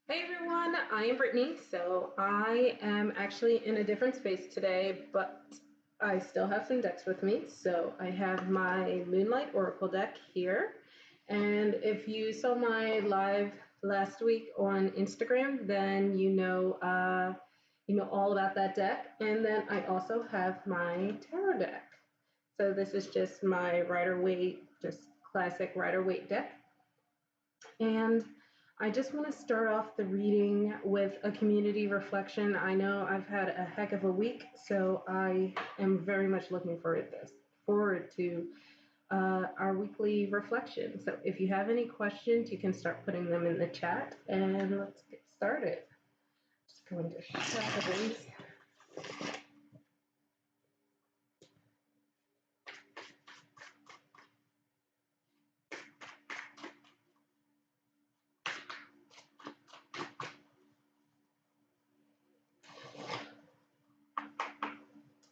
Hey everyone, I am Brittany. So I am actually in a different space today, but I still have some decks with me. So I have my Moonlight Oracle deck here. And if you saw my live last week on Instagram, then you know all about that deck. And then I also have my tarot deck. So this is just my Rider-Waite, just classic Rider-Waite deck. And I just want to start off the reading with a community reflection. I know I've had a heck of a week, so I am very much looking forward to our weekly reflection. So if you have any questions, you can start putting them in the chat, and let's get started. Just going to shuffle these.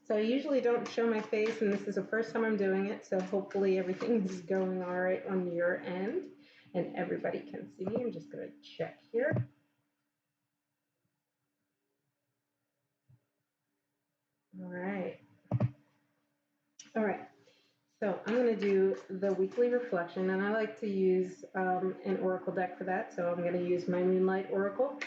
So I usually don't show my face, and this is the first time I'm doing it, so hopefully everything's going all right on your end, and everybody can see me. I'm just going to check here. All right. All right. So I'm going to do the weekly reflection, and I like to use an oracle deck for that, so I'm going to use my Moonlight Oracle.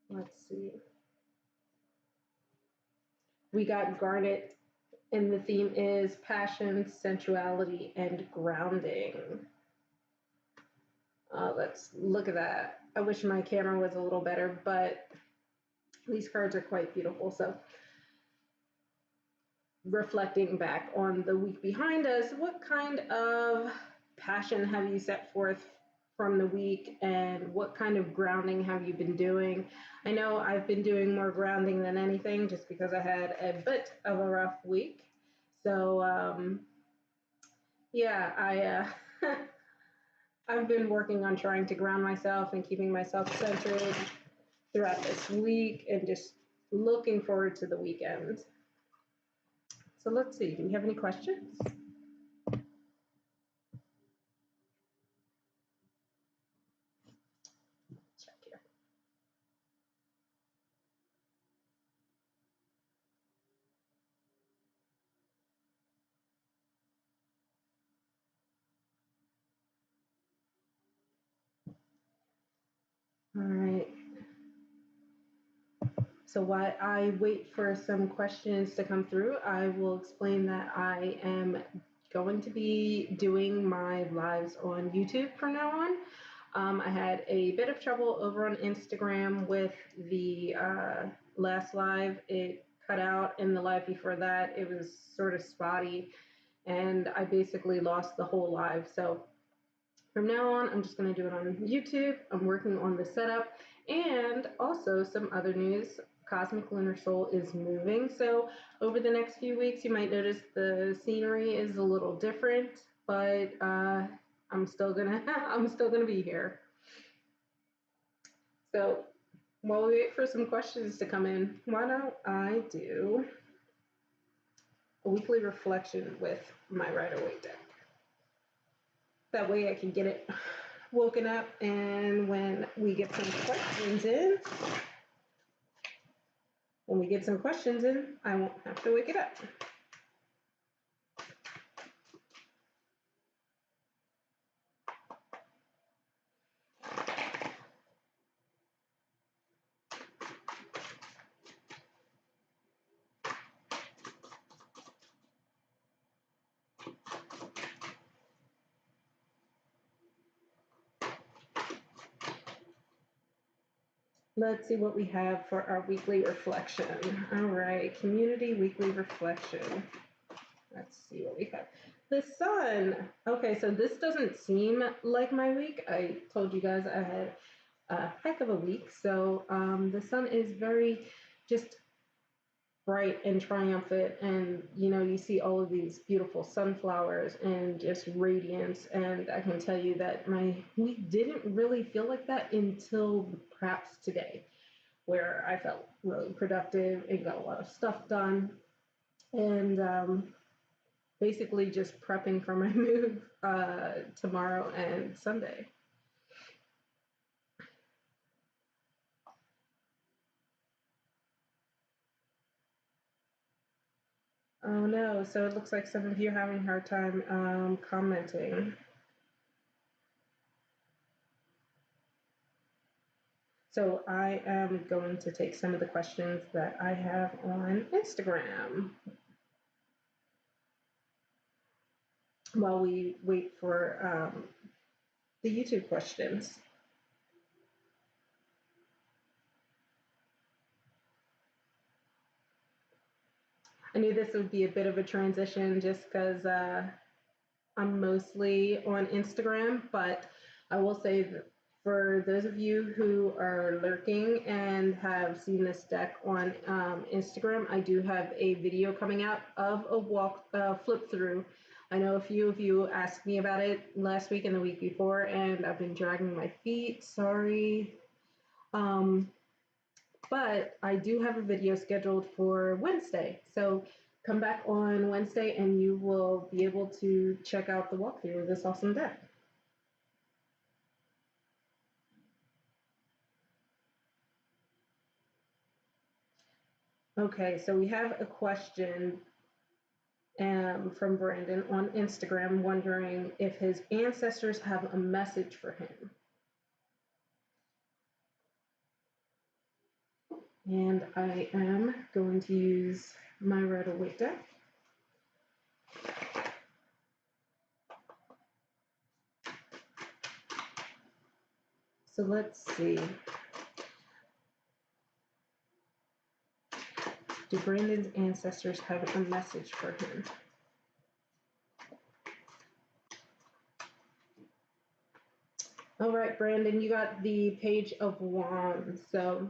Let's see. We got Garnet, and the theme is passion, sensuality, and grounding. Let's look at that. I wish my camera was a little better, but these cards are quite beautiful. So reflecting back on the week behind us, what kind of passion have you set forth from the week, and what kind of grounding have you been doing? I know I've been doing more grounding than anything just because I had a bit of a rough week. So yeah, I've been working on trying to ground myself and keeping myself centered throughout this week, and just looking forward to the weekend. So let's see, do you have any questions? Check here. All right. So while I wait for some questions to come through, I will explain that I am going to be doing my lives on YouTube from now on. I had a bit of trouble over on Instagram with the last live. It cut out, and the live before that, it was sort of spotty, and I basically lost the whole live. So from now on, I'm just going to do it on YouTube. I'm working on the setup, and also some other news. CosmicLunarSoul is moving, so over the next few weeks, you might notice the scenery is a little different, but I'm still gonna be here. So while we wait for some questions to come in, why don't I do a weekly reflection with my Rider-Waite deck? That way I can get it woken up, and when we get some questions in, I won't have to wake it up. Let's see what we have for our weekly reflection. All right, community weekly reflection. Let's see what we have. The sun. Okay, so this doesn't seem like my week. I told you guys I had a heck of a week. So the sun is very just bright and triumphant, and you see all of these beautiful sunflowers and just radiance. And I can tell you that my week didn't really feel like that until perhaps today, where I felt really productive and got a lot of stuff done, and basically just prepping for my move tomorrow and Sunday. Oh no, so it looks like some of you are having a hard time commenting. So I am going to take some of the questions that I have on Instagram while we wait for the YouTube questions. I knew this would be a bit of a transition just because I'm mostly on Instagram, but I will say that for those of you who are lurking and have seen this deck on Instagram, I do have a video coming out of a walk flip through. I know a few of you asked me about it last week and the week before, and I've been dragging my feet. Sorry. But I do have a video scheduled for Wednesday. So come back on Wednesday and you will be able to check out the walkthrough of this awesome deck. Okay, so we have a question from Brandon on Instagram wondering if his ancestors have a message for him. And I am going to use my Rider-Waite deck. So let's see. Do Brandon's ancestors have a message for him? All right, Brandon, you got the Page of Wands. So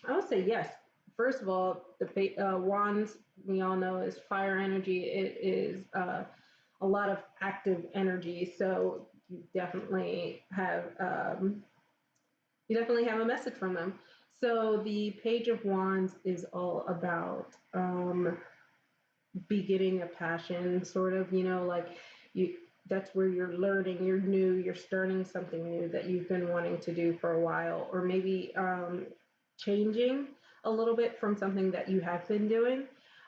I would say yes. First of all, the Wands, we all know, is fire energy. It is a lot of active energy. So you definitely have a message from them. So the Page of Wands is all about beginning a passion, sort of, like that's where you're learning, you're new, you're starting something new that you've been wanting to do for a while, or maybe changing a little bit from something that you have been doing.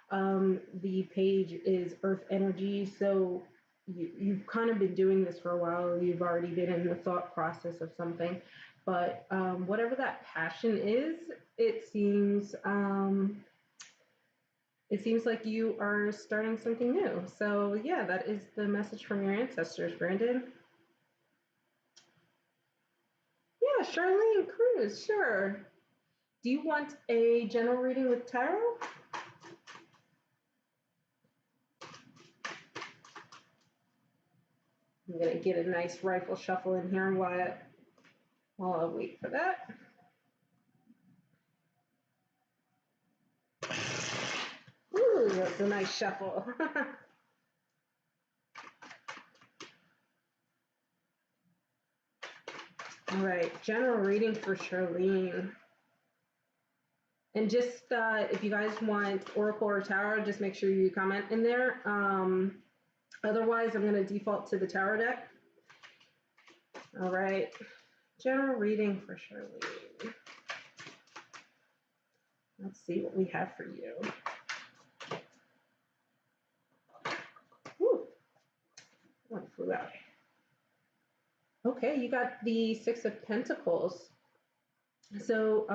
The page is earth energy, so you've kind of been doing this for a while. You've already been in the thought process of something, but whatever that passion is, it seems like you are starting something new. So yeah, that is the message from your ancestors, Brandon. Yeah, Charlene Cruz, sure. Do you want a general reading with tarot? I'm gonna get a nice rifle shuffle in here while I wait for that. Ooh, that's a nice shuffle. All right, general reading for Charlene. And just if you guys want Oracle or Tarot, just make sure you comment in there. Otherwise, I'm going to default to the Tarot deck. All right, general reading for Charlene. Let's see what we have for you. Whew. One flew out. Okay, you got the Six of Pentacles. So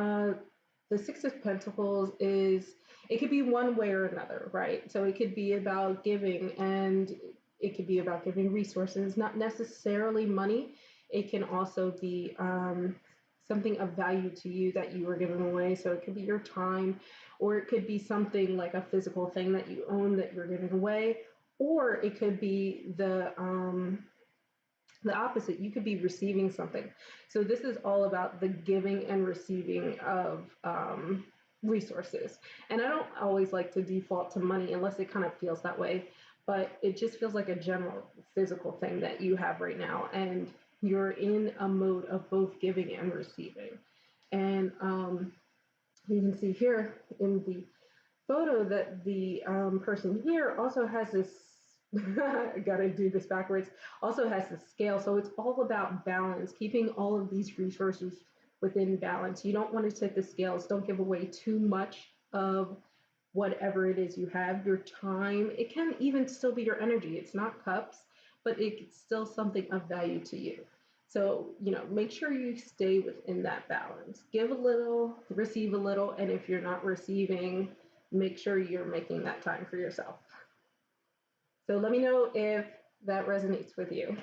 the Six of Pentacles it could be one way or another, right? So it could be about giving, and it could be about giving resources, not necessarily money. It can also be something of value to you that you are giving away. So it could be your time, or it could be something like a physical thing that you own that you're giving away, or it could be the opposite. You could be receiving something. So this is all about the giving and receiving of resources. And I don't always like to default to money unless it kind of feels that way, but it just feels like a general physical thing that you have right now. And you're in a mode of both giving and receiving. And you can see here in the photo that the person here also has this. I gotta do this backwards. Also has the scale, so it's all about balance, keeping all of these resources within balance. You don't want to tip the scales. Don't give away too much of whatever it is you have. Your time, it can even still be your energy. It's not cups, but it's still something of value to you. So, make sure you stay within that balance. Give a little, receive a little, and if you're not receiving, make sure you're making that time for yourself. So let me know if that resonates with you.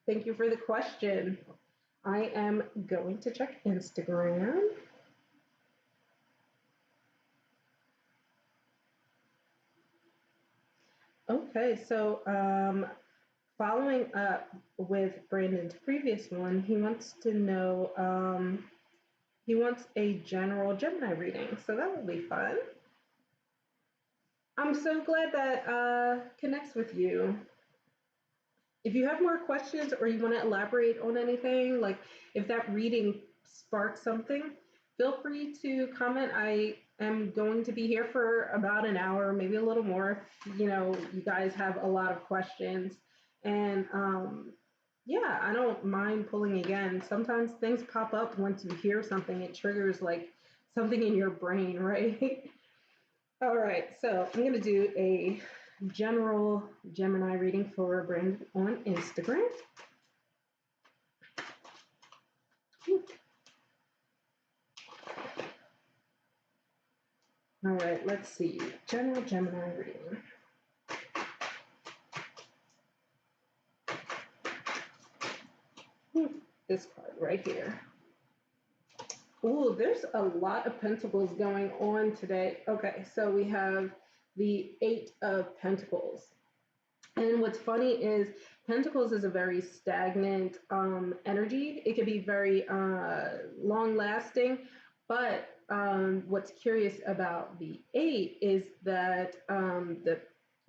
Thank you for the question. I am going to check Instagram. Okay, so following up with Brandon's previous one, he wants to know, he wants a general Gemini reading, so that will be fun. I'm so glad that connects with you. If you have more questions or you want to elaborate on anything, like if that reading sparks something, feel free to comment. I am going to be here for about an hour, maybe a little more. You guys have a lot of questions. And yeah, I don't mind pulling again. Sometimes things pop up once you hear something. It triggers like something in your brain, right? All right, so I'm going to do a general Gemini reading for Brandon on Instagram. All right, let's see. General Gemini reading. This card right here. Ooh, there's a lot of pentacles going on today. Okay, so we have the Eight of Pentacles. And what's funny is Pentacles is a very stagnant energy. It can be very long-lasting, but what's curious about the Eight is that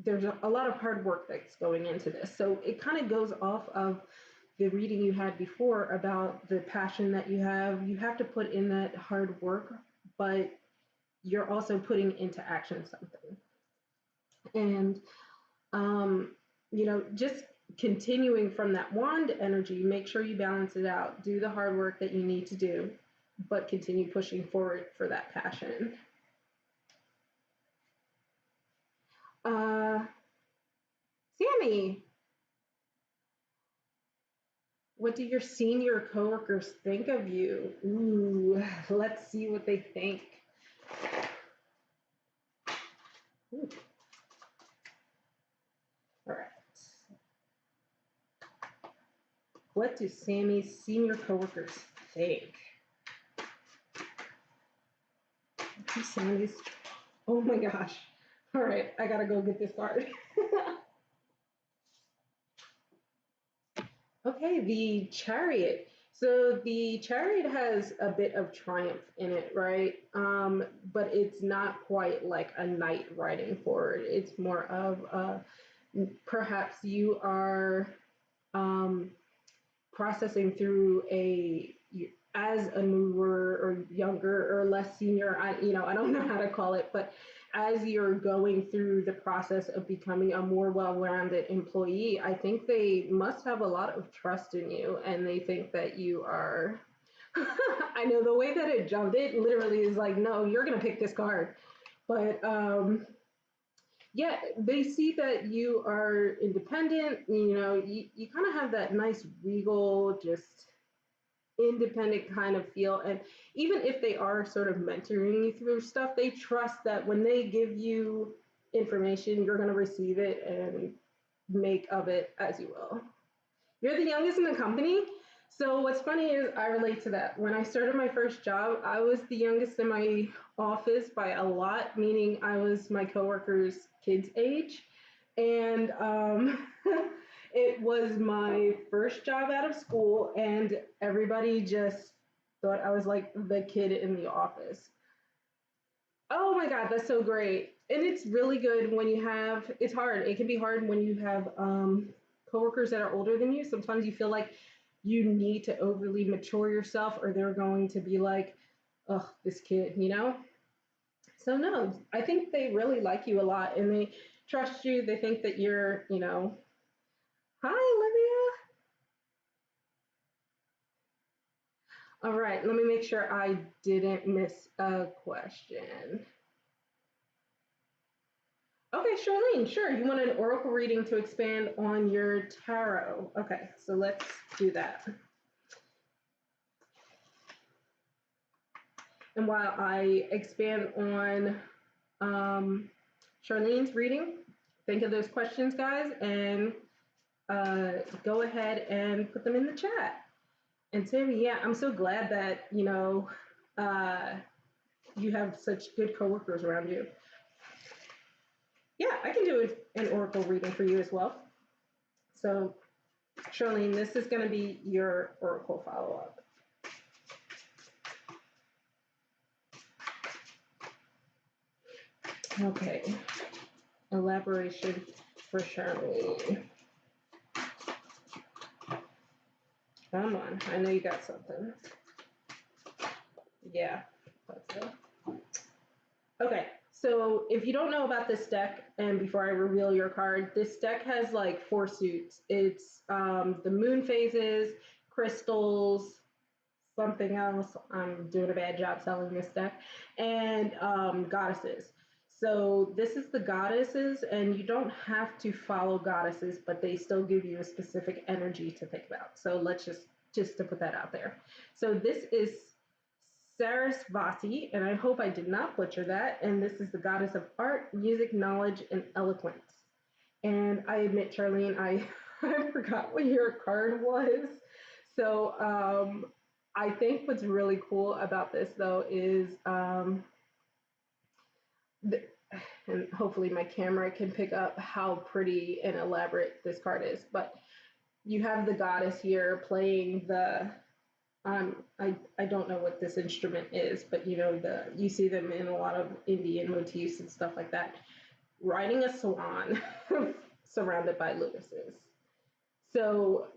there's a lot of hard work that's going into this. So it kind of goes off of the reading you had before about the passion that you have. You have to put in that hard work, but you're also putting into action something. And, just continuing from that wand energy, make sure you balance it out. Do the hard work that you need to do, but continue pushing forward for that passion. Sammy, what do your senior coworkers think of you? Ooh, let's see what they think. Ooh. All right. What do Sammy's senior coworkers think? Sammy's. Oh my gosh. All right, I gotta go get this card. Okay, the Chariot. So the Chariot has a bit of triumph in it, right? But it's not quite like a knight riding forward. It's more of perhaps you are processing through as a newer or younger or less senior. I don't know how to call it, but as you're going through the process of becoming a more well-rounded employee, I think they must have a lot of trust in you, and they think that you are. I know the way that it jumped, it literally is like, no, you're gonna pick this card, but yeah, they see that you are independent. You kind of have that nice regal, just independent kind of feel. And even if they are sort of mentoring you through stuff, they trust that when they give you information, you're going to receive it and make of it as you will. You're the youngest in the company. So what's funny is I relate to that. When I started my first job, I was the youngest in my office by a lot, meaning I was my coworkers' kids' age. And it was my first job out of school, and everybody just thought I was like the kid in the office. Oh my God, that's so great. And it's really good when you have, it's hard. It can be hard when you have coworkers that are older than you. Sometimes you feel like you need to overly mature yourself or they're going to be like, oh, this kid, you know? So no, I think they really like you a lot and they trust you. They think that you're, hi, Olivia. All right, let me make sure I didn't miss a question. Okay, Charlene, sure. You want an oracle reading to expand on your tarot. Okay, so let's do that. And while I expand on Charlene's reading, think of those questions, guys, and go ahead and put them in the chat. And Tammy, yeah, I'm so glad that, you have such good coworkers around you. Yeah, I can do an oracle reading for you as well. So, Charlene, this is going to be your oracle follow-up. Okay, elaboration for Charlene. Come on, I know you got something. Yeah, that's it. Okay, so if you don't know about this deck, and before I reveal your card, this deck has like 4 suits. It's the moon phases, crystals, something else. I'm doing a bad job selling this deck, and goddesses. So this is the goddesses, and you don't have to follow goddesses, but they still give you a specific energy to think about. So let's just to put that out there. So this is Sarasvati, and I hope I did not butcher that. And this is the goddess of art, music, knowledge, and eloquence. And I admit, Charlene, I forgot what your card was. So I think what's really cool about this, though, is, and hopefully my camera can pick up how pretty and elaborate this card is, but you have the goddess here playing the, I don't know what this instrument is, but you see them in a lot of Indian motifs and stuff like that, riding a swan surrounded by lotuses. So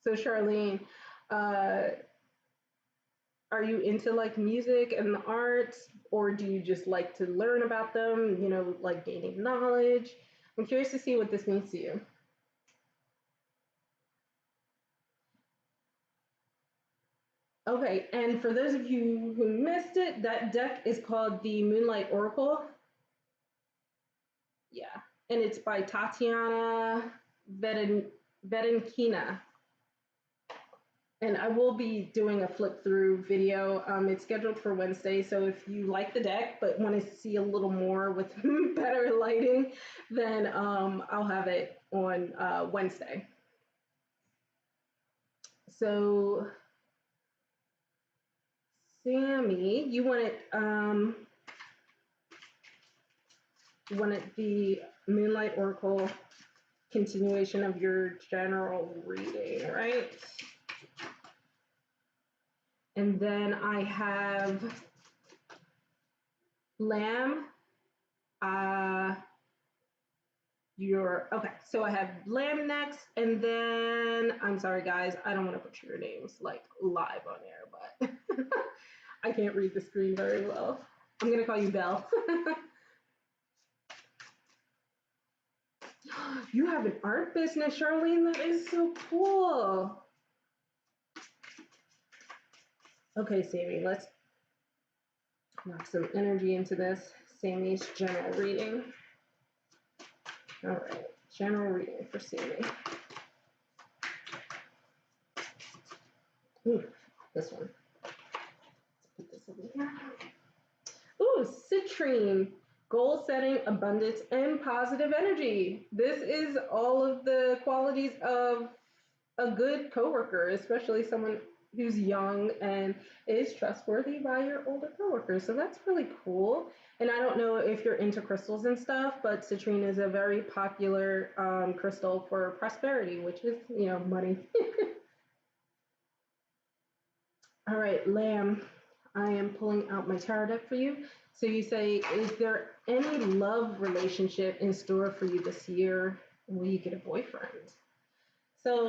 Charlene, are you into like music and the arts, or do you just like to learn about them, like gaining knowledge? I'm curious to see what this means to you. Okay, and for those of you who missed it, that deck is called the Moonlight Oracle. Yeah, and it's by Tatiana Vedenkina. And I will be doing a flip through video. It's scheduled for Wednesday, so if you like the deck but want to see a little more with better lighting, then I'll have it on Wednesday. So, Sammy, you wanted the Moonlight Oracle continuation of your general reading, right? And then I have Lamb. Okay, so I have Lamb next, and then I'm sorry guys, I don't want to butcher your names like live on air, but I can't read the screen very well. I'm gonna call you Belle. You have an art business, Charlene. That is so cool. Okay, Sammy, let's knock some energy into this. Sammy's general reading. All right, general reading for Sammy. Ooh, this one. Let's put this over here. Ooh, citrine. Goal setting, abundance, and positive energy. This is all of the qualities of a good coworker, especially someone who's young and is trustworthy by your older coworkers. So that's really cool. And I don't know if you're into crystals and stuff, but citrine is a very popular crystal for prosperity, which is, money. All right, Lamb, I am pulling out my tarot deck for you. So you say, is there any love relationship in store for you this year? Will you get a boyfriend? So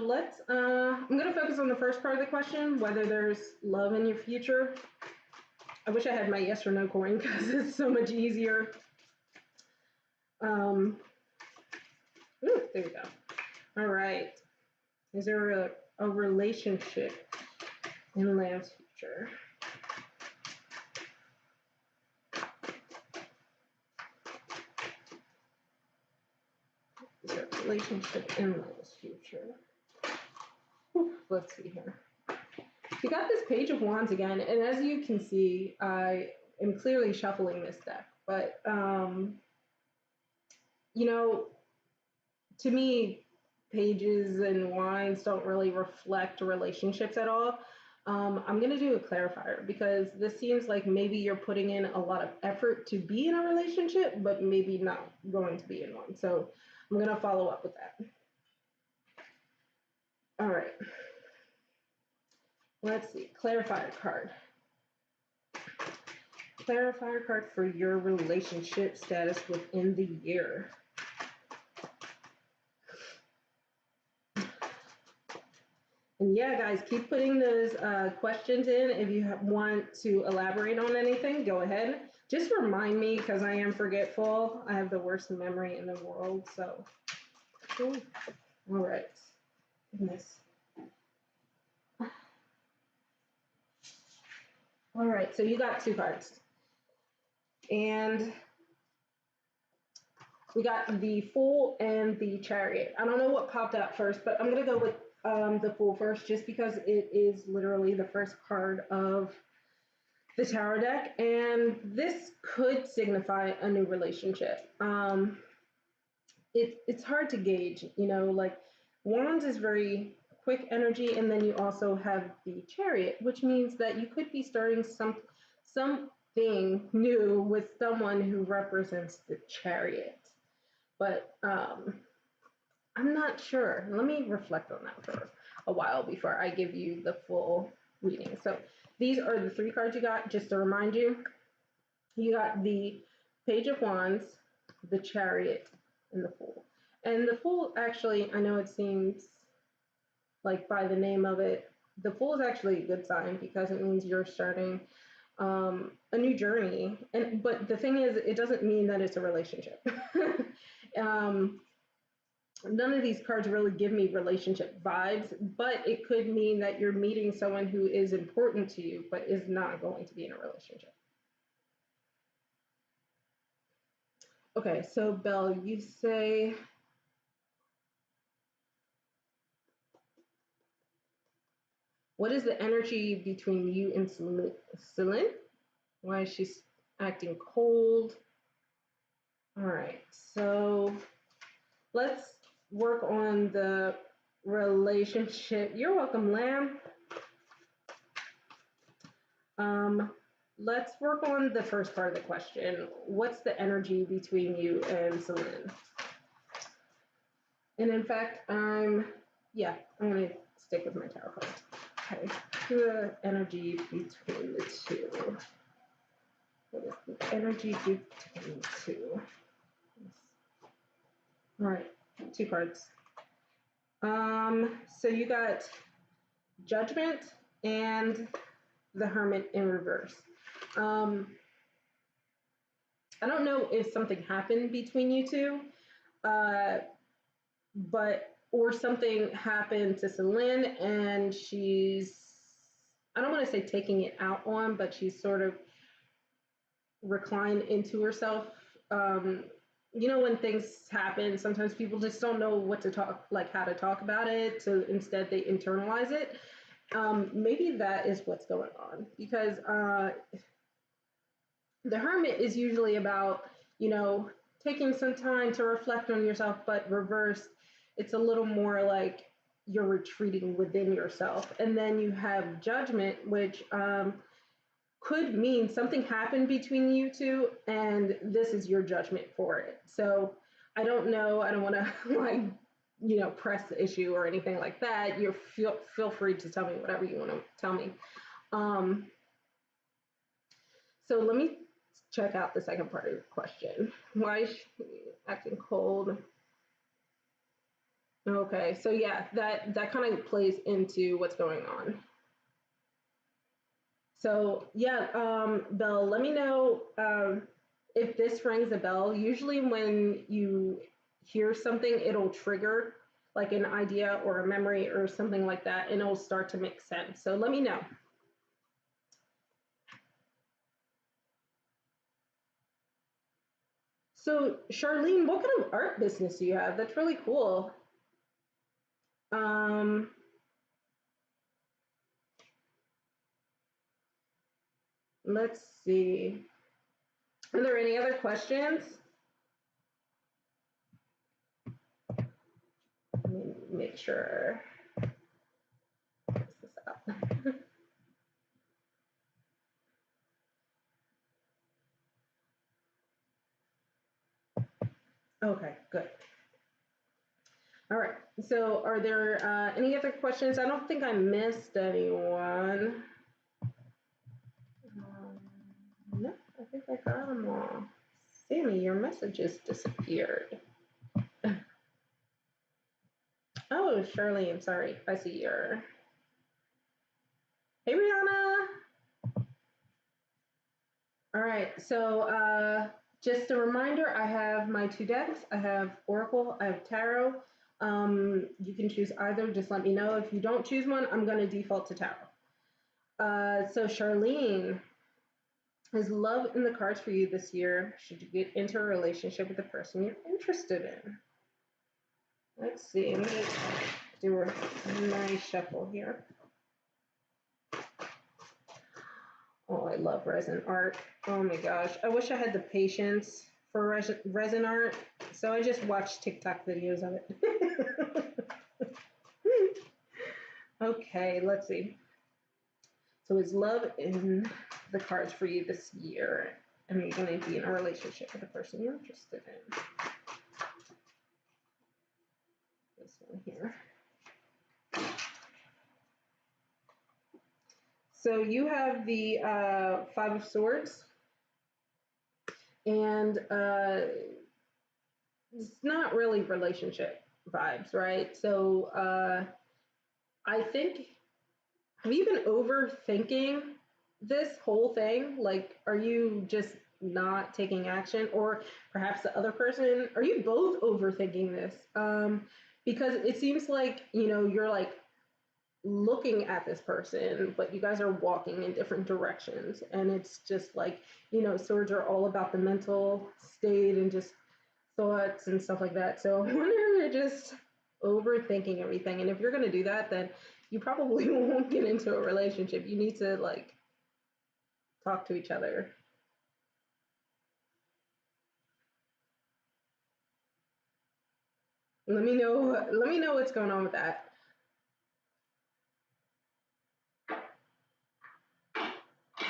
I'm going to focus on the first part of the question, whether there's love in your future. I wish I had my yes or no coin because it's so much easier. Ooh, there we go. All right. Is there a relationship in Lamb's future? Is there a relationship in Lamb's future? Let's see here. We got this Page of Wands again, and as you can see, I am clearly shuffling this deck, but you know, to me, pages and wands don't really reflect relationships at all. I'm going to do a clarifier because this seems like maybe you're putting in a lot of effort to be in a relationship, but maybe not going to be in one. So I'm going to follow up with that. All right. Let's see. Clarifier card. Clarifier card for your relationship status within the year. And yeah, guys, keep putting those questions in. If you want to elaborate on anything, go ahead. Just remind me because I am forgetful. I have the worst memory in the world. So, all right. Goodness. All right, so you got two cards. And we got the Fool and the Chariot. I don't know what popped out first, but I'm going to go with the Fool first, just because it is literally the first card of the tarot deck, and this could signify a new relationship. It's hard to gauge, you know, like Wands is very quick energy, and then you also have the Chariot, which means that you could be starting something new with someone who represents the Chariot. But I'm not sure. Let me reflect on that for a while before I give you the full reading. So these are the three cards you got. Just to remind you, you got the Page of Wands, the Chariot, and the Fool. And the Fool, actually, I know it seems like by the name of it, the Fool is actually a good sign because it means you're starting a new journey. But the thing is, it doesn't mean that it's a relationship. None of these cards really give me relationship vibes, but it could mean that you're meeting someone who is important to you, but is not going to be in a relationship. Okay, so Belle, you say, what is the energy between you and Celine? Why is she acting cold? All right, so let's work on the relationship. You're welcome, Lamb. Let's work on the first part of the question. What's the energy between you and Celine? And in fact, I'm going to stick with my tarot card. Okay, the energy between the two. What is the energy between the two? All right, two cards. So you got Judgment and the Hermit in reverse. I don't know if something happened between you two, or something happened to Celine and she's, I don't want to say taking it out on, but she's sort of reclined into herself. You know, when things happen, sometimes people just don't know what to talk, like how to talk about it, so instead they internalize it. Maybe that is what's going on, because the Hermit is usually about, you know, taking some time to reflect on yourself, but reversed, it's a little more like you're retreating within yourself. And then you have Judgment, which could mean something happened between you two, and this is your judgment for it. So I don't know. I don't want to like, you know, press the issue or anything like that. You feel free to tell me whatever you want to tell me. Um, so let me check out the second part of your question. Why is she acting cold? Okay, so yeah, that kind of plays into what's going on. So yeah, Belle, let me know if this rings a bell. Usually when you hear something, it'll trigger like an idea or a memory or something like that, and it'll start to make sense. So let me know. So Charlene, what kind of art business do you have? That's really cool. Um, let's see. Are there any other questions? Let me make sure. This up. Okay, good. All right. So, are there any other questions? I don't think I missed anyone. No, I think I got them all. Sammy, your messages disappeared. Oh, Shirley, I'm sorry. I see your. Hey, Rihanna. All right. So, just a reminder, I have my two decks. I have Oracle, I have Tarot. You can choose either. Just let me know. If you don't choose one, I'm going to default to Tarot. So Charlene, is love in the cards for you this year? Should you get into a relationship with the person you're interested in? Let's see. Let me do a nice shuffle here. Oh, I love resin art. Oh my gosh. I wish I had the patience for resin art. So I just watched TikTok videos of it. Okay, let's see. So is love in the cards for you this year? And you're going to be in a relationship with the person you're interested in. This one here. So you have the Five of Swords, and it's not really relationship vibes, right? So I think, have you been overthinking this whole thing? Like, are you just not taking action, or perhaps the other person? Are you both overthinking this? Because it seems like, you know, you're like looking at this person, but you guys are walking in different directions. And it's just like, you know, swords are all about the mental state and just thoughts and stuff like that. So I wonder if you're just overthinking everything. And if you're going to do that, then you probably won't get into a relationship. You need to like talk to each other. Let me know what's going on with that.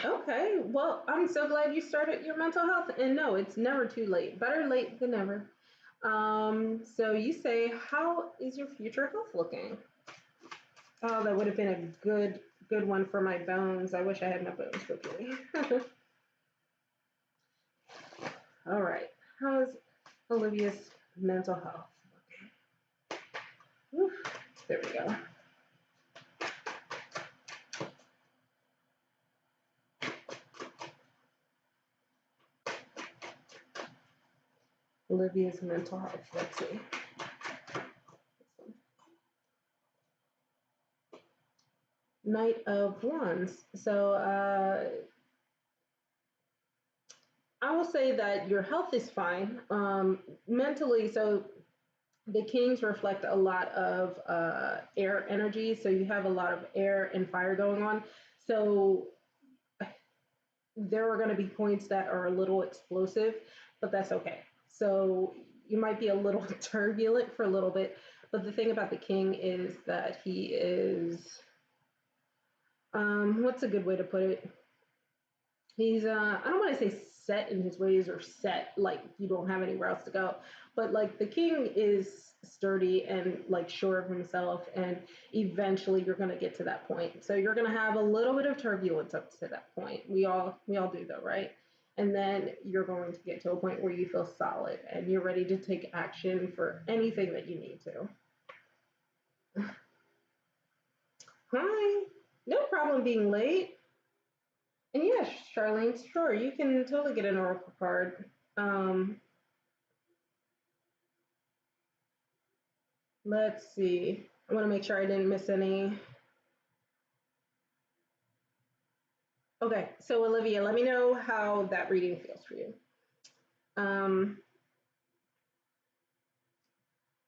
Okay, well, I'm so glad you started your mental health. And no, it's never too late. Better late than never. So you say, how is your future health looking? Oh, that would have been a good one for my bones. I wish I had my bones with me. All right, how's Olivia's mental health looking? Whew, there we go. Olivia's mental health. Let's see. Knight of Wands. So I will say that your health is fine. Mentally, so the Kings reflect a lot of air energy. So you have a lot of air and fire going on. So there are going to be points that are a little explosive, but that's okay. So you might be a little turbulent for a little bit, but the thing about the King is that he is, what's a good way to put it? He's, I don't want to say set in his ways or set, like you don't have anywhere else to go, but like the King is sturdy and like sure of himself, and eventually you're going to get to that point. So you're going to have a little bit of turbulence up to that point. We all do though, right? And then you're going to get to a point where you feel solid and you're ready to take action for anything that you need to. Hi, no problem being late. And yes, Charlene, sure, you can totally get an oracle card. Let's see. I want to make sure I didn't miss any. Okay, so Olivia, let me know how that reading feels for you.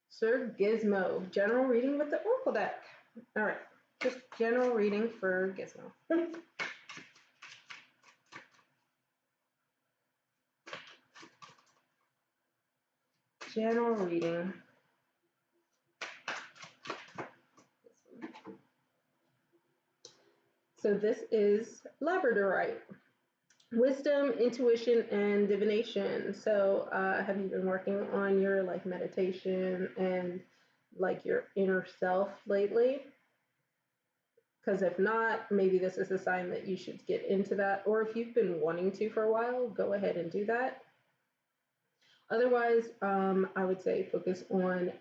Sir Gizmo, general reading with the oracle deck. All right, just general reading for Gizmo. General reading. So this is Labradorite. Wisdom, intuition, and divination. So have you been working on your like meditation and like your inner self lately? Because if not, maybe this is a sign that you should get into that. Or if you've been wanting to for a while, go ahead and do that. Otherwise, I would say focus on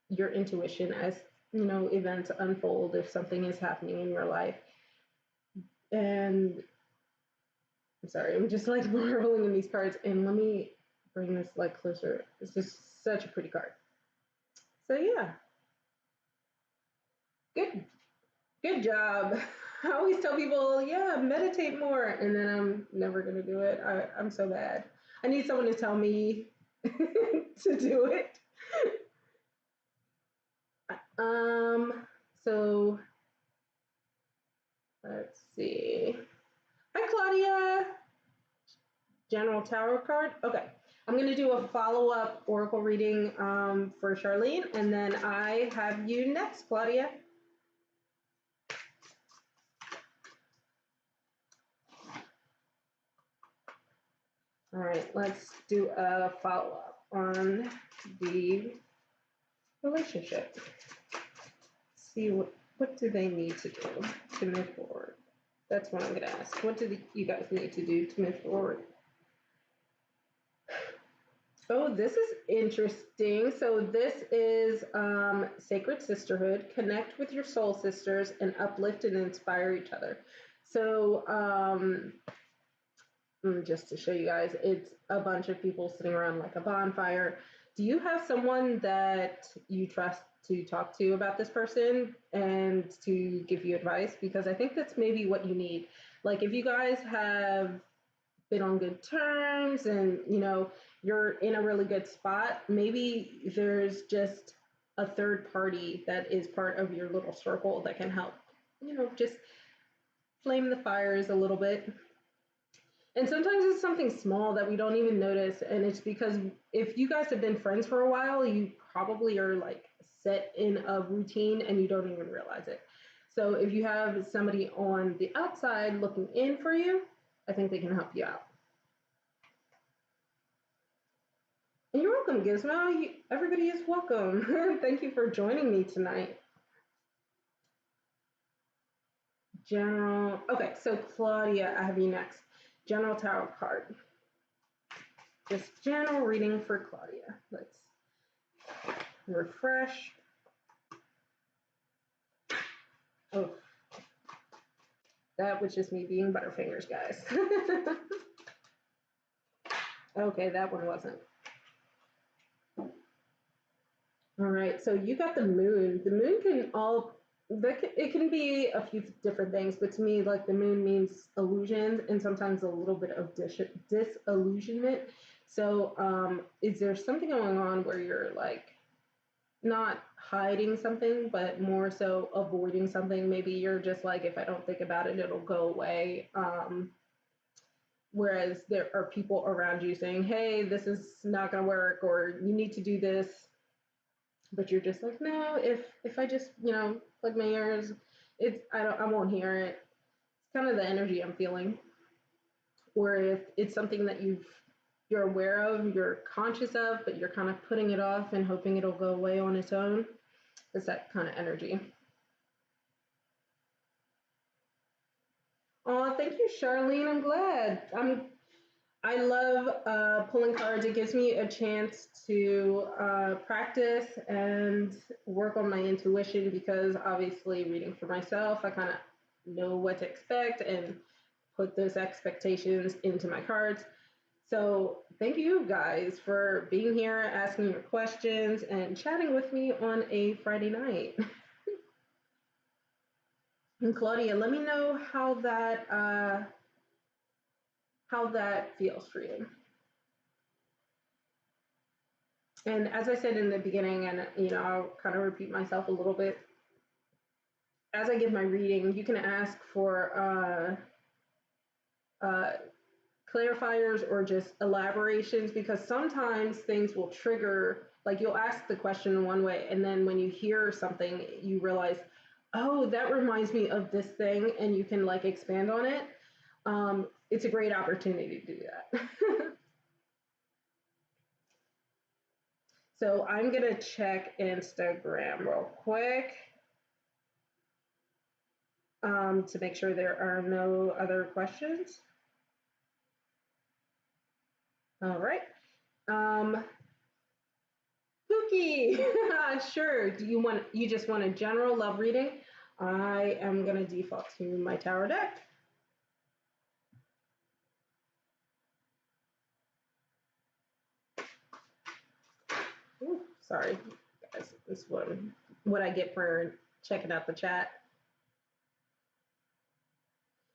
your intuition as, you know, events unfold, if something is happening in your life. And I'm sorry, I'm just like marveling in these cards. And let me bring this like closer. It's just such a pretty card. So yeah, good job. I always tell people, yeah, meditate more, and then I'm never gonna do it. I'm so bad. I need someone to tell me to do it. So let's see. Hi, Claudia. General Tarot card. Okay, I'm gonna do a follow-up oracle reading for Charlene, and then I have you next, Claudia. All right, let's do a follow-up on the relationship. See what do they need to do to move forward? That's what I'm gonna ask. What do you guys need to do to move forward? Oh, this is interesting. So this is Sacred Sisterhood. Connect with your soul sisters and uplift and inspire each other. So just to show you guys, it's a bunch of people sitting around like a bonfire. Do you have someone that you trust to talk to about this person and to give you advice? Because I think that's maybe what you need. Like if you guys have been on good terms and, you know, you're in a really good spot, maybe there's just a third party that is part of your little circle that can help, you know, just flame the fires a little bit. And sometimes it's something small that we don't even notice. And it's because if you guys have been friends for a while, you probably are like set in a routine and you don't even realize it. So if you have somebody on the outside looking in for you, I think they can help you out. And you're welcome, Gizmo. Everybody is welcome. Thank you for joining me tonight. General. Okay, so Claudia, I have you next. General Tarot card. Just general reading for Claudia. Let's refresh. Oh, that was just me being Butterfingers, guys. Okay, that one wasn't. All right, so you got the moon. The moon it can be a few different things, but to me, like the moon means illusions and sometimes a little bit of disillusionment. So is there something going on where you're like not hiding something, but more so avoiding something? Maybe you're just like, if I don't think about it, it'll go away. Whereas there are people around you saying, hey, this is not going to work, or you need to do this. But you're just like, no, if I just, you know, plug my ears, I won't hear it. It's kind of the energy I'm feeling. Or if it's something that you've you're aware of, you're conscious of, but you're kind of putting it off and hoping it'll go away on its own. It's that kind of energy. Oh, thank you, Charlene. I'm glad. I love pulling cards. It gives me a chance to practice and work on my intuition, because obviously reading for myself, I kind of know what to expect and put those expectations into my cards. So thank you guys for being here, asking your questions, and chatting with me on a Friday night. And Claudia, let me know how that feels for you. And as I said in the beginning, and I'll kind of repeat myself a little bit, as I give my reading, you can ask for clarifiers or just elaborations, because sometimes things will trigger, like you'll ask the question in one way, and then when you hear something, you realize, oh, that reminds me of this thing, and you can like expand on it. It's a great opportunity to do that. So I'm going to check Instagram real quick to make sure there are no other questions. All right. Pookie, sure. You just want a general love reading? I am going to default to my tarot deck. Ooh, sorry, guys. This one, what I get for checking out the chat.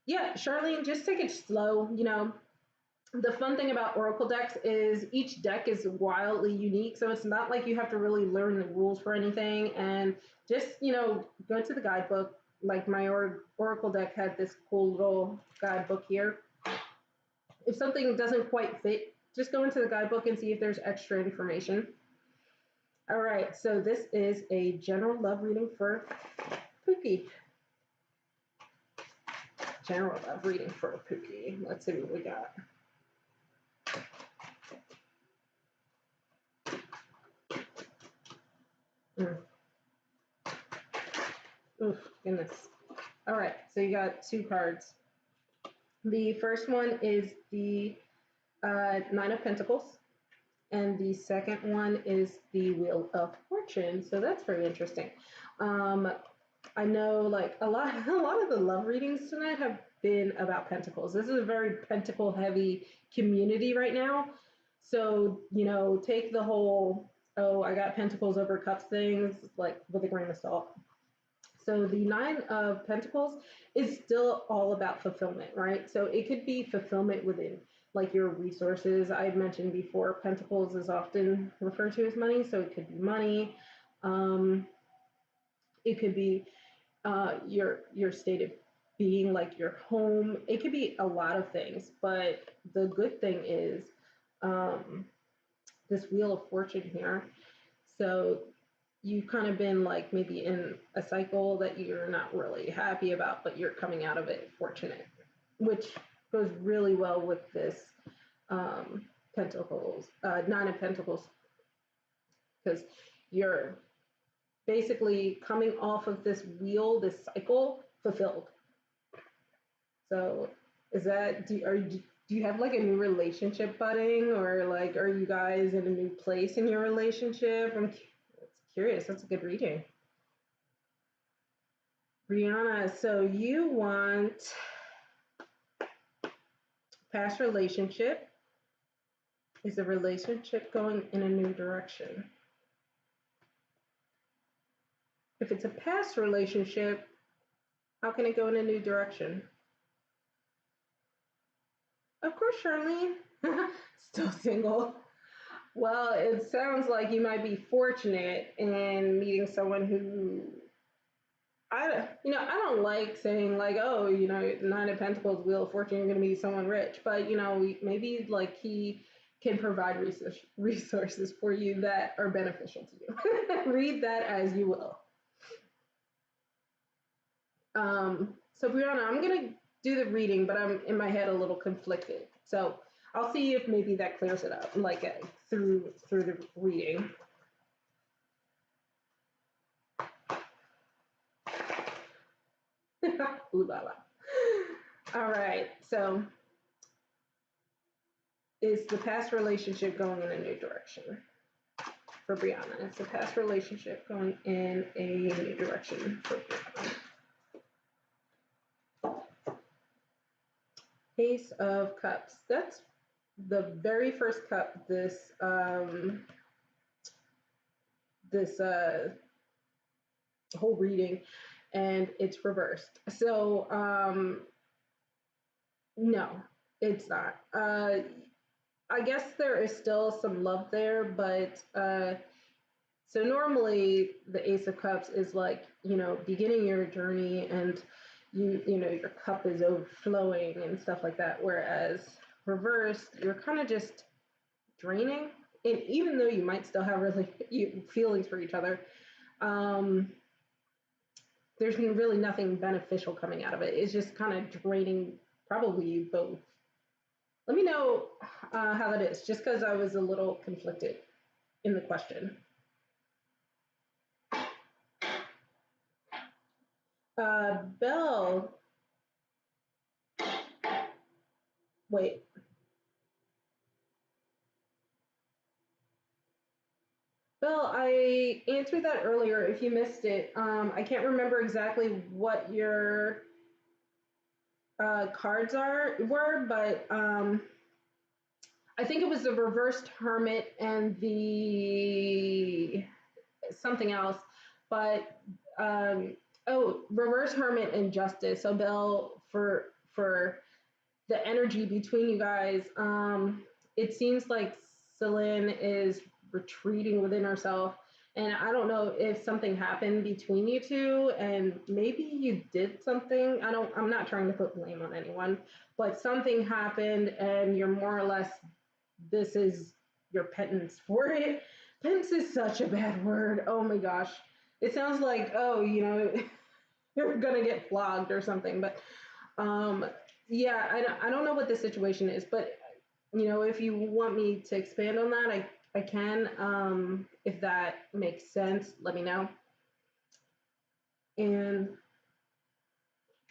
Yeah, Charlene, just take it slow. The fun thing about Oracle decks is each deck is wildly unique. So it's not like you have to really learn the rules for anything. And just, go to the guidebook. Like my Oracle deck had this cool little guidebook here. If something doesn't quite fit, just go into the guidebook and see if there's extra information. All right, so this is a general love reading for Pookie. General love reading for Pookie. Let's see what we got. Oof, goodness. All right, so you got two cards. The first one is the Nine of Pentacles, and the second one is the Wheel of Fortune. So that's very interesting. I know, like a lot of the love readings tonight have been about pentacles. This is a very pentacle heavy community right now. So, take the whole, oh, I got pentacles over cups things, like with a grain of salt. So the Nine of Pentacles is still all about fulfillment, right? So it could be fulfillment within like your resources. I've mentioned before, Pentacles is often referred to as money. So it could be money. It could be your state of being, like your home. It could be a lot of things. But the good thing is this Wheel of Fortune here. So you've kind of been like maybe in a cycle that you're not really happy about, but you're coming out of it fortunate, which goes really well with this Pentacles, Nine of Pentacles, because you're basically coming off of this wheel, this cycle, fulfilled. So is that, do you have like a new relationship budding, or like are you guys in a new place in your relationship? I'm curious. That's a good reading. Brianna, so you want past relationship. Is the relationship going in a new direction? If it's a past relationship, how can it go in a new direction? Of course, Charlene. Still single. Well, it sounds like you might be fortunate in meeting someone who, I don't like saying like, oh, Nine of Pentacles, Wheel of Fortune, you're going to meet someone rich, but maybe like he can provide resources for you that are beneficial to you. Read that as you will. So Brianna, I'm going to do the reading, but I'm in my head a little conflicted. So I'll see if maybe that clears it up, like through the reading. Ooh la la. All right, so is the past relationship going in a new direction for Brianna? Is the past relationship going in a new direction for Brianna? Ace of Cups. That's the very first cup this whole reading, and it's reversed. So no, it's not. I guess there is still some love there, but so normally the Ace of Cups is like, you know, beginning your journey, and you know, your cup is overflowing and stuff like that, whereas reversed, you're kind of just draining. And even though you might still have really feelings for each other, there's really nothing beneficial coming out of it. It's just kind of draining, probably you both. Let me know how that is, just because I was a little conflicted in the question. Belle, wait. Belle, I answered that earlier. If you missed it, I can't remember exactly what your cards were, but I think it was the reversed Hermit and the something else, but reverse Hermit and Justice. So Belle, for the energy between you guys, it seems like Celine is retreating within herself, and I don't know if something happened between you two, and maybe you did something. I'm not trying to put blame on anyone, but something happened, and you're more or less, this is your penance for it. Penance is such a bad word. Oh my gosh. It sounds like, oh, you know, you're gonna get flogged or something. But yeah, I don't know what the situation is, but you know, if you want me to expand on that, I can. If that makes sense, let me know. And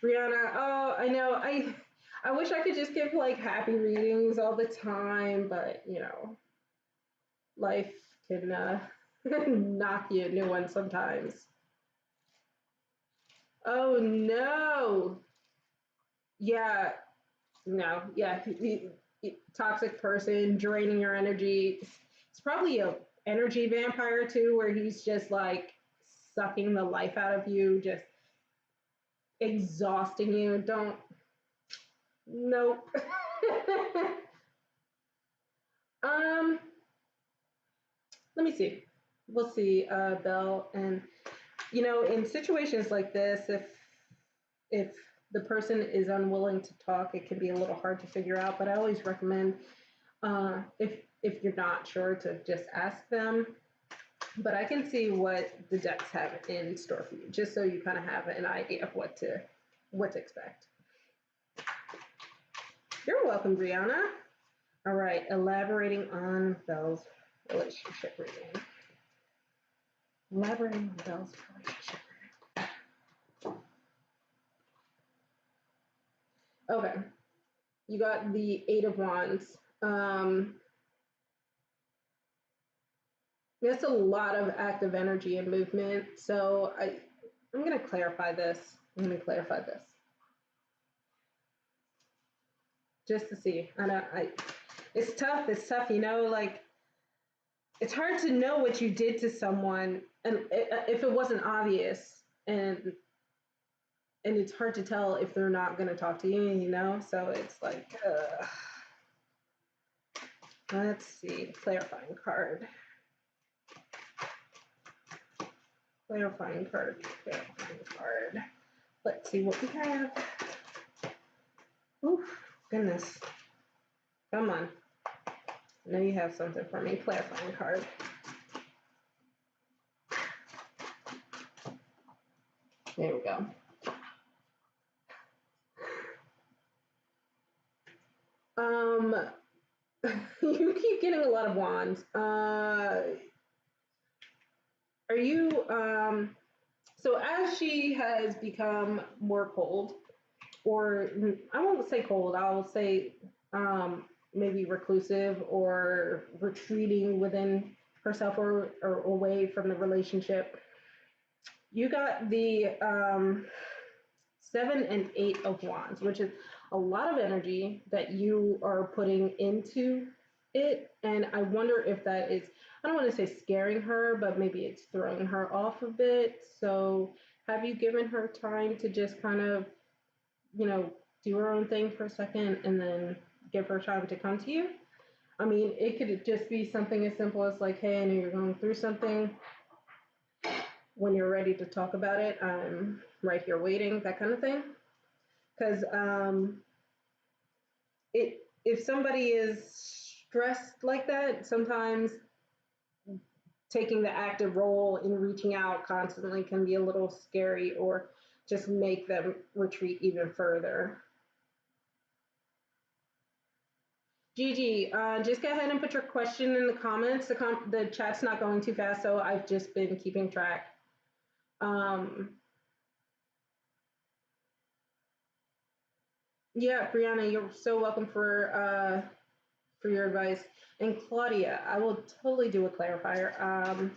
Brianna, oh, I know, I wish I could just give like happy readings all the time, but you know, life can knock you a new one sometimes. Oh no. Yeah, no, yeah. Toxic person draining your energy. It's probably a energy vampire too, where he's just like sucking the life out of you, just exhausting you. Don't. Nope. um. Let me see. We'll see, Belle. And you know, in situations like this, if the person is unwilling to talk, it can be a little hard to figure out. But I always recommend, if you're not sure, to just ask them. But I can see what the decks have in store for you, just so you kind of have an idea of what to expect. You're welcome, Brianna. All right, elaborating on Belle's relationship reading. Elaborating on Belle's relationship reading. Okay, you got the Eight of Wands. That's a lot of active energy and movement. So I'm going to clarify this. Just to see. It's tough. It's tough, you know, like it's hard to know what you did to someone, and if it wasn't obvious, and it's hard to tell if they're not going to talk to you, you know? So it's like, let's see, clarifying card. Clarifying card. Let's see what we have. Oof, goodness. Come on. I know you have something for me. Clarifying card. There we go. getting a lot of wands. Are you, so as she has become more cold, or I won't say cold, I'll say maybe reclusive or retreating within herself or away from the relationship, you got the 7 and 8 of Wands, which is a lot of energy that you are putting into it. And I wonder if that is, I don't want to say scaring her, but maybe it's throwing her off a bit. So have you given her time to just kind of, do her own thing for a second and then give her time to come to you? I mean, it could just be something as simple as like, hey, I know you're going through something. When you're ready to talk about it, I'm right here waiting, that kind of thing. Because if somebody is stressed like that, sometimes taking the active role in reaching out constantly can be a little scary or just make them retreat even further. Gigi, just go ahead and put your question in the comments. The chat's not going too fast, so I've just been keeping track. Yeah, Brianna, you're so welcome for your advice. And Claudia, I will totally do a clarifier.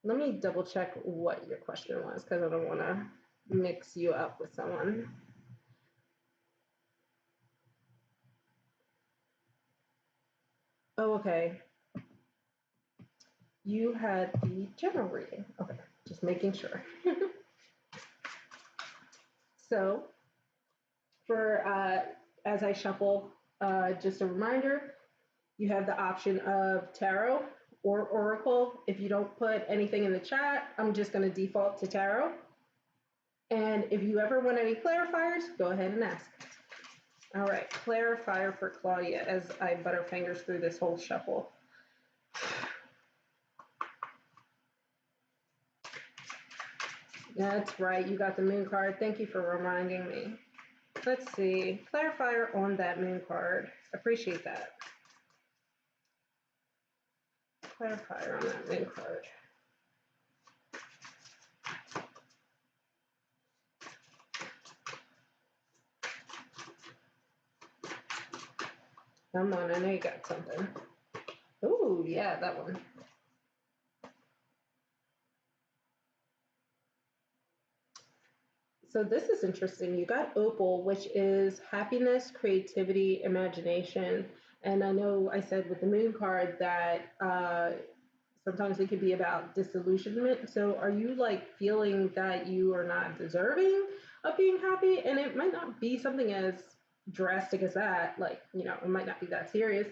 Let me double check what your question was because I don't want to mix you up with someone. Oh, okay. You had the general reading. Okay, just making sure. So, for as I shuffle, just a reminder, you have the option of tarot or oracle. If you don't put anything in the chat, I'm just going to default to tarot. And if you ever want any clarifiers, go ahead and ask. All right, clarifier for Claudia as I butterfingers through this whole shuffle. That's right, you got the moon card. Thank you for reminding me. Let's see, clarifier on that moon card. Appreciate that. Clarifier on that moon card. Come on, I know you got something. Ooh, yeah, that one. So this is interesting. You got opal, which is happiness, creativity, imagination. And I know I said with the moon card that sometimes it could be about disillusionment. So are you like feeling that you are not deserving of being happy? And it might not be something as drastic as that. Like, it might not be that serious.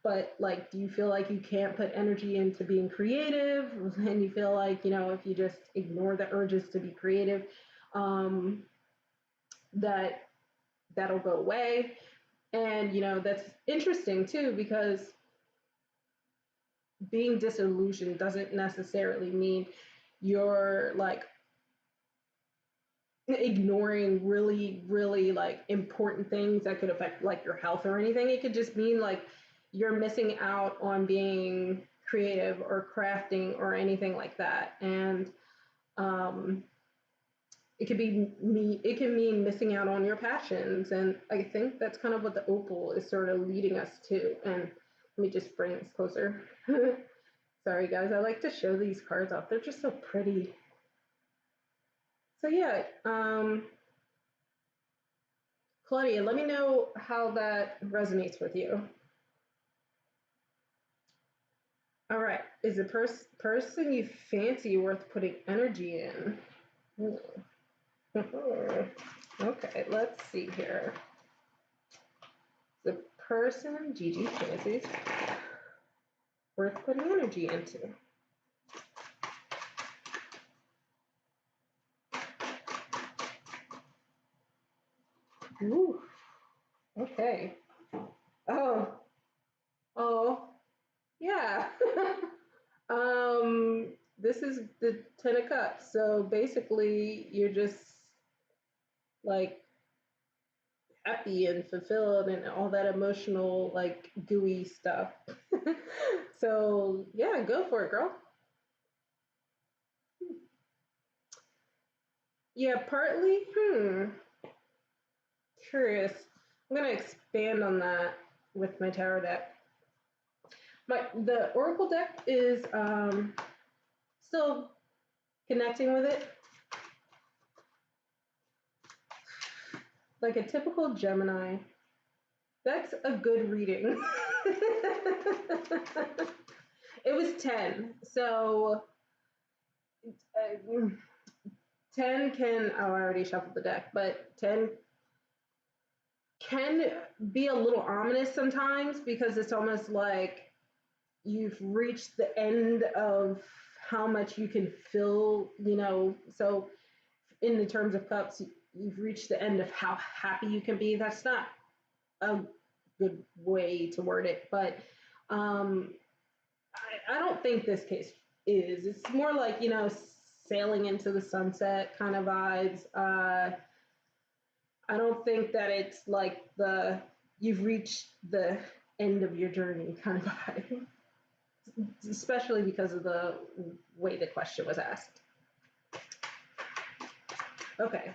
But like, do you feel like you can't put energy into being creative? And you feel like, if you just ignore the urges to be creative, that'll go away. And that's interesting too, because being disillusioned doesn't necessarily mean you're like ignoring really, really like important things that could affect like your health or anything. It could just mean like you're missing out on being creative or crafting or anything like that. And it can mean missing out on your passions. And I think that's kind of what the opal is sort of leading us to. And let me just bring this closer. Sorry guys, I like to show these cards off. They're just so pretty. So yeah, Claudia, let me know how that resonates with you. All right, is the person you fancy worth putting energy in? Okay, let's see here. The person Gigi fancies worth putting energy into. Ooh, okay. Oh, yeah. This is the 10 of Cups. So basically, you're just like happy and fulfilled and all that emotional, like gooey stuff. So yeah, go for it, girl. Yeah, partly. Curious. I'm gonna expand on that with my tarot deck. The Oracle deck is still connecting with it. Like a typical Gemini, that's a good reading. It was 10. So 10 can, oh, I already shuffled the deck, but 10 can be a little ominous sometimes because it's almost like you've reached the end of how much you can fill, So in the terms of cups, you've reached the end of how happy you can be. That's not a good way to word it, but I don't think this case is. It's more like, sailing into the sunset kind of vibes. I don't think that it's like you've reached the end of your journey kind of vibe, especially because of the way the question was asked. Okay.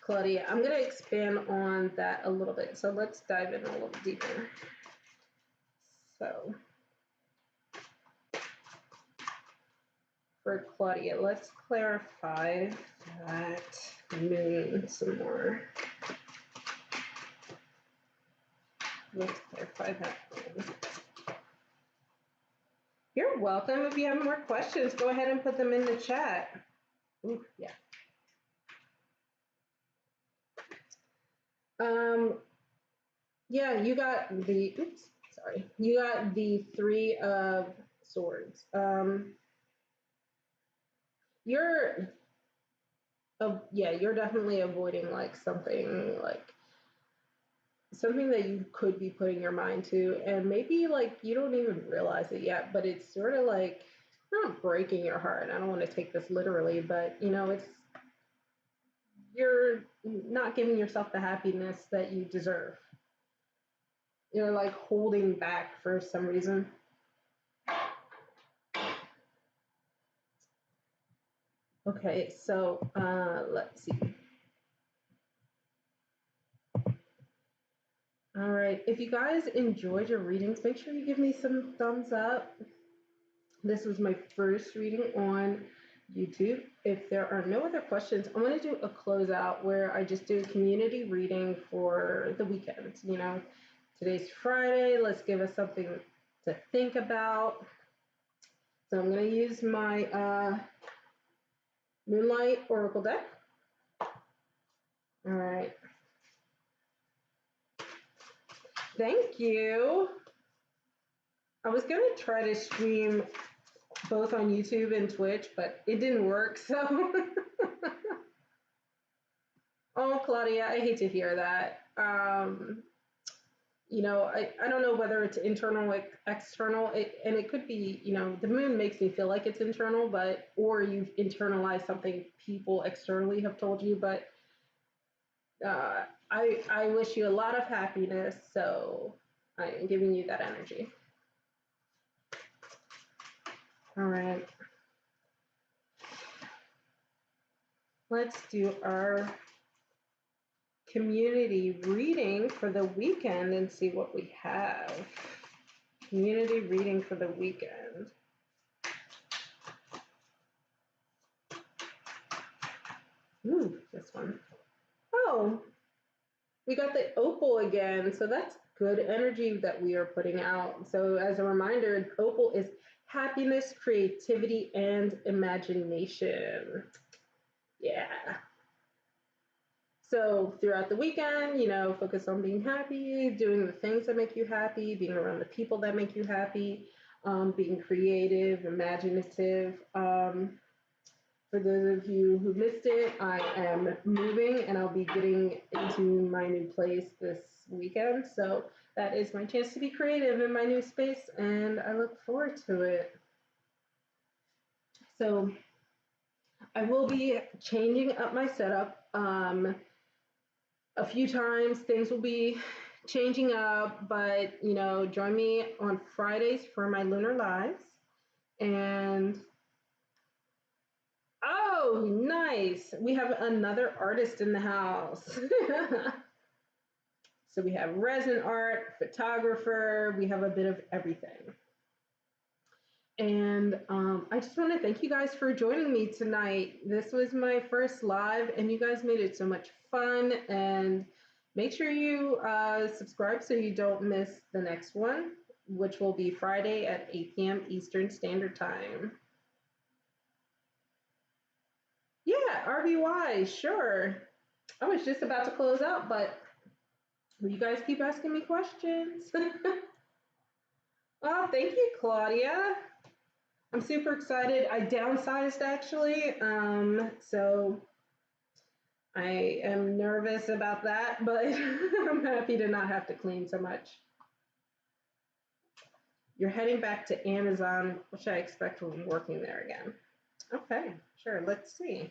Claudia, I'm going to expand on that a little bit. So let's dive in a little deeper. So for Claudia, let's clarify that moon some more. Let's clarify that moon. You're welcome. If you have more questions, go ahead and put them in the chat. Ooh, yeah. Yeah, you got the, you got the 3 of Swords. You're definitely avoiding like something that you could be putting your mind to, and maybe like you don't even realize it yet, but it's sort of like not breaking your heart. I don't want to take this literally, but you're not giving yourself the happiness that you deserve. You're like holding back for some reason. Okay, so let's see. All right, if you guys enjoyed your readings, make sure you give me some thumbs up. This was my first reading on YouTube. If there are no other questions, I'm going to do a closeout where I just do a community reading for the weekend. Today's Friday. Let's give us something to think about. So I'm going to use my Moonlight Oracle deck. All right. Thank you. I was going to try to stream both on YouTube and Twitch, but it didn't work, so. Oh, Claudia, I hate to hear that. I don't know whether it's internal or external, and it could be, the moon makes me feel like it's internal, or you've internalized something people externally have told you, but I wish you a lot of happiness, so I am giving you that energy. All right. Let's do our community reading for the weekend and see what we have. Community reading for the weekend. Ooh, this one. Oh, we got the opal again. So that's good energy that we are putting out. So as a reminder, opal is happiness, creativity, and imagination. Yeah. So throughout the weekend, focus on being happy, doing the things that make you happy, being around the people that make you happy, being creative, imaginative. For those of you who missed it, I am moving and I'll be getting into my new place this weekend. So that is my chance to be creative in my new space, and I look forward to it. So I will be changing up my setup a few times. Things will be changing up, but you know, join me on Fridays for my lunar lives. And oh, nice. We have another artist in the house. So we have resin art, photographer, we have a bit of everything. And I just want to thank you guys for joining me tonight. This was my first live, and you guys made it so much fun. And make sure you subscribe so you don't miss the next one, which will be Friday at 8 p.m. Eastern Standard Time. Yeah, RBY, sure. I was just about to close out, but you guys keep asking me questions. Oh, thank you, Claudia. I'm super excited. I downsized actually, so I am nervous about that, but I'm happy to not have to clean so much. You're heading back to Amazon, which I expect when working there again. Okay, sure, let's see.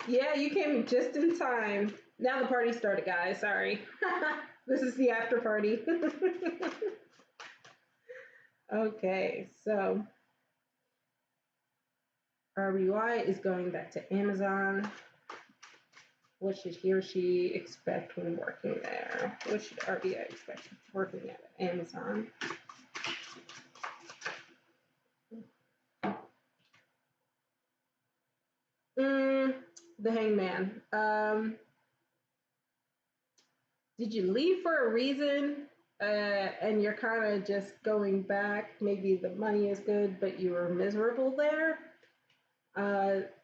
Yeah, you came just in time. Now the party started, guys. Sorry. This is the after party. Okay, so RBY is going back to Amazon. What should he or she expect when working there? What should RBI expect working at Amazon? The Hangman. Did you leave for a reason? And you're kind of just going back. Maybe the money is good, but you were miserable there.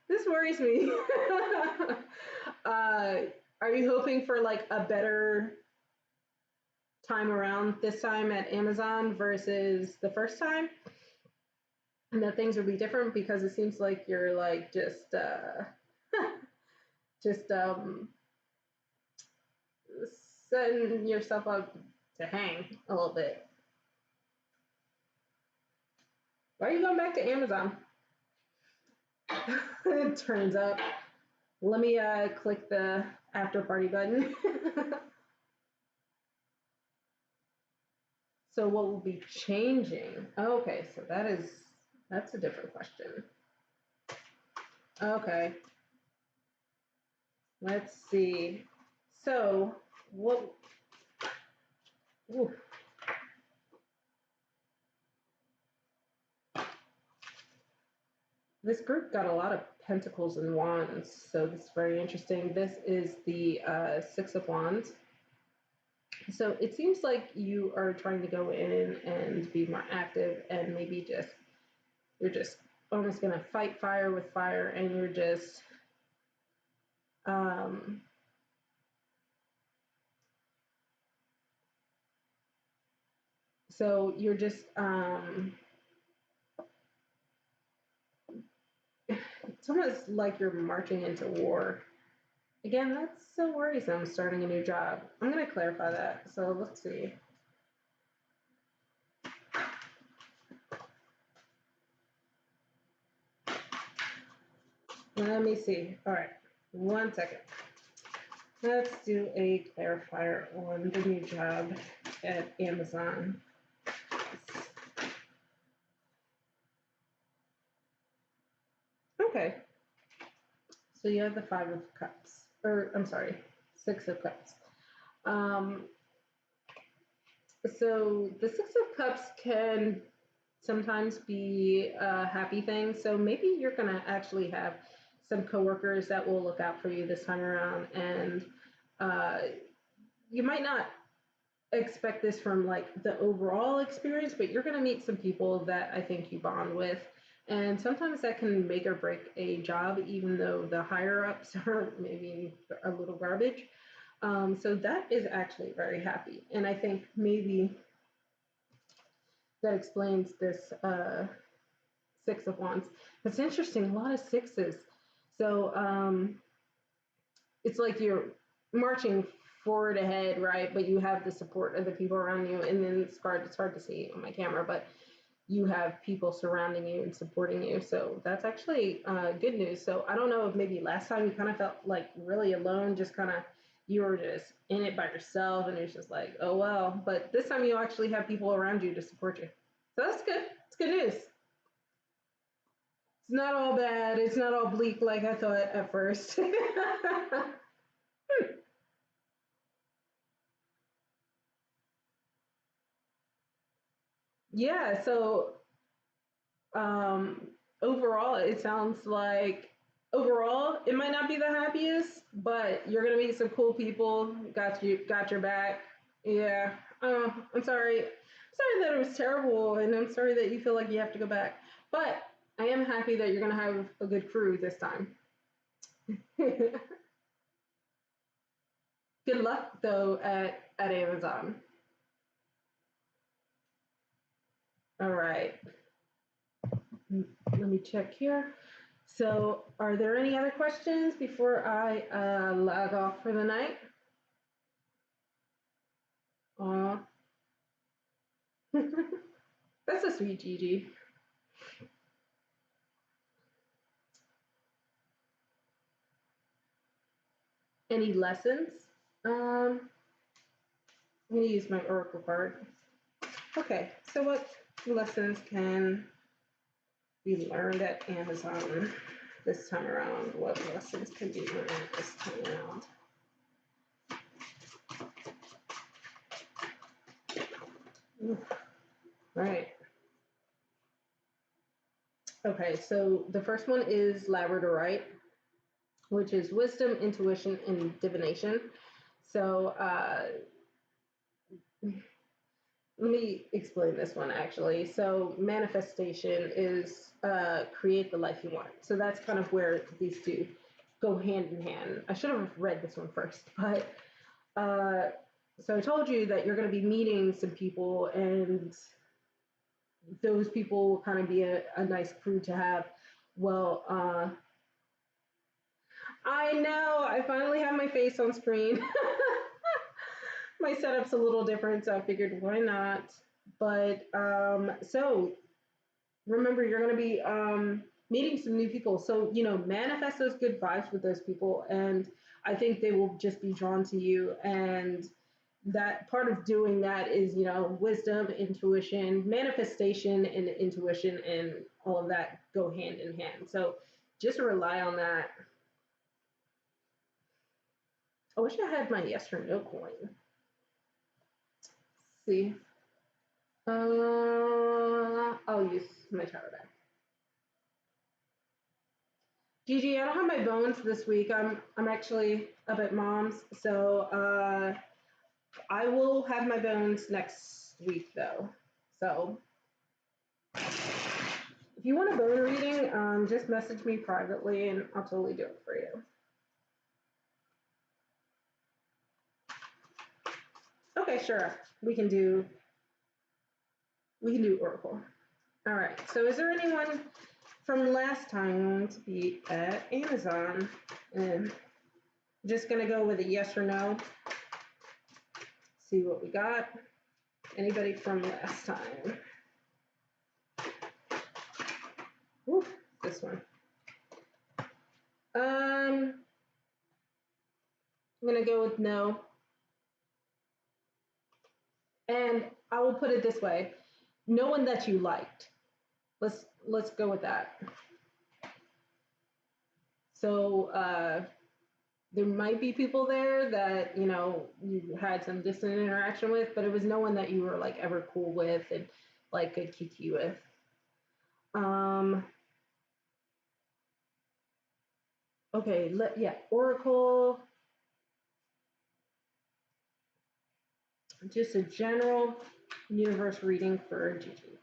This worries me. Are you hoping for like a better time around this time at Amazon versus the first time? And that things will be different, because it seems like you're like just setting yourself up to hang a little bit. Why are you going back to Amazon? It turns up. Let me click the after party button. So what will be changing? Okay, so that's a different question. Okay. Let's see. So what? Ooh. This group got a lot of pentacles and wands, so this is very interesting. This is the Six of Wands. So it seems like you are trying to go in and be more active, and maybe you're just almost going to fight fire with fire, and you're just so you're just it's almost like you're marching into war. Again, that's so worrisome, starting a new job. I'm going to clarify that. So let's see. Let me see. All right, 1 second. Let's do a clarifier on the new job at Amazon. Okay. So you have the Five of Cups, or I'm sorry, Six of Cups. So the Six of Cups can sometimes be a happy thing. So maybe you're going to actually have some coworkers that will look out for you this time around, and you might not expect this from like the overall experience, but you're going to meet some people that I think you bond with. And sometimes that can make or break a job, even though the higher ups are maybe a little garbage. So that is actually very happy. And I think maybe that explains this Six of Wands. It's interesting, a lot of sixes. So it's like you're marching forward ahead, right? But you have the support of the people around you, and then it's hard to see on my camera, but you have people surrounding you and supporting you. So that's actually good news. So I don't know if maybe last time you kind of felt like really alone, just kind of you were just in it by yourself, and it's just like, oh well. But this time you actually have people around you to support you. So that's good. It's good news. It's not all bad. It's not all bleak like I thought at first. Yeah, so um, overall, it sounds like overall it might not be the happiest, but you're gonna meet some cool people. Got your back. Yeah. I'm sorry. Sorry that it was terrible, and I'm sorry that you feel like you have to go back. But I am happy that you're gonna have a good crew this time. Good luck though at Amazon. All right. Let me check here. So, are there any other questions before I log off for the night? Aw. That's a sweet Gigi. Any lessons? I'm gonna use my Oracle card. Okay, so what lessons can be learned at Amazon this time around? What lessons can be learned this time around? Ooh, right. Okay, so the first one is Rider-Waite, which is wisdom, intuition, and divination. So let me explain this one actually. So manifestation is create the life you want. So that's kind of where these two go hand in hand. I should have read this one first, but so I told you that you're going to be meeting some people, and those people will kind of be a nice crew to have. Well, I know I finally have my face on screen. My setup's a little different, so I figured why not. But so remember, you're going to be meeting some new people. So, manifest those good vibes with those people. And I think they will just be drawn to you. And that part of doing that is, wisdom, intuition, manifestation, and intuition, and all of that go hand in hand. So just rely on that. I wish I had my yes or no coin. See, I'll use my tower back. Gigi, I don't have my bones this week. I'm actually up at mom's, so I will have my bones next week though. So if you want a bone reading, just message me privately and I'll totally do it for you. Okay, sure. We can do Oracle. All right. So is there anyone from last time to be at Amazon? And just gonna go with a yes or no. See what we got. Anybody from last time? Ooh, this one. I'm gonna go with no. And I will put it this way: no one that you liked. Let's go with that. So there might be people there that you had some distant interaction with, but it was no one that you were like ever cool with and like could kiki with. Okay, Oracle. Just a general universe reading for Gigi.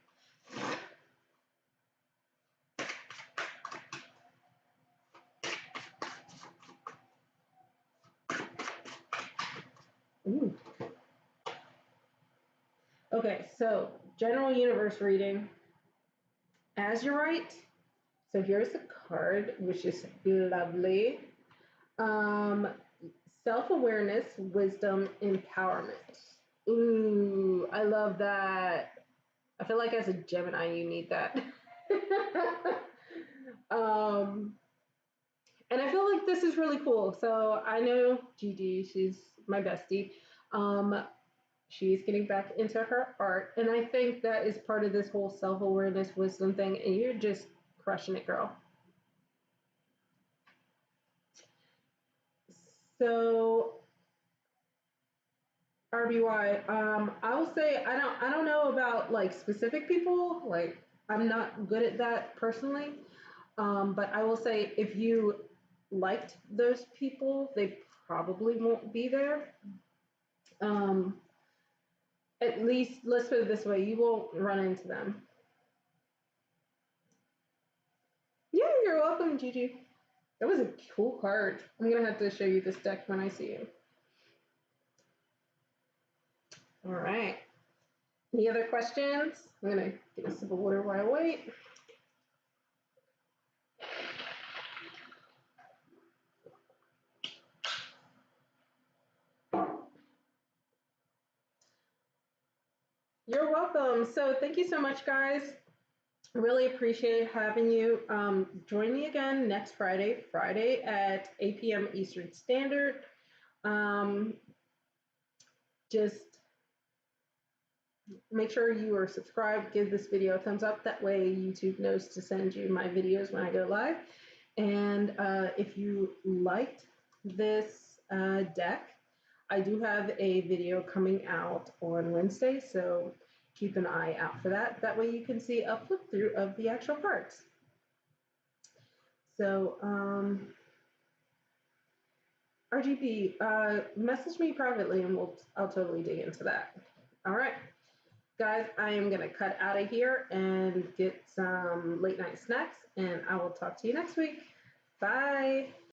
Ooh. Okay, so general universe reading. Azurite. So here's the card, which is lovely. self-awareness, wisdom, empowerment. Ooh, I love that. I feel like as a Gemini, you need that. um, and I feel like this is really cool. So I know Gigi, she's my bestie. Um, she's getting back into her art, and I think that is part of this whole self-awareness, wisdom thing. And you're just crushing it, girl. So RBY, I will say I don't know about like specific people. Like I'm not good at that personally. But I will say if you liked those people, they probably won't be there. Um, at least let's put it this way, you won't run into them. Yeah, you're welcome, Gigi. That was a cool card. I'm gonna have to show you this deck when I see you. All right. Any other questions? I'm gonna get a sip of water while I wait. You're welcome. So thank you so much, guys. I really appreciate having you. Join me again next Friday at 8 p.m. Eastern Standard. Um, just make sure you are subscribed, give this video a thumbs up. That way YouTube knows to send you my videos when I go live. And if you liked this deck, I do have a video coming out on Wednesday, so keep an eye out for that. That way you can see a flip through of the actual cards. So, RGB, message me privately and I'll totally dig into that. All right, guys, I am gonna cut out of here and get some late night snacks, and I will talk to you next week. Bye.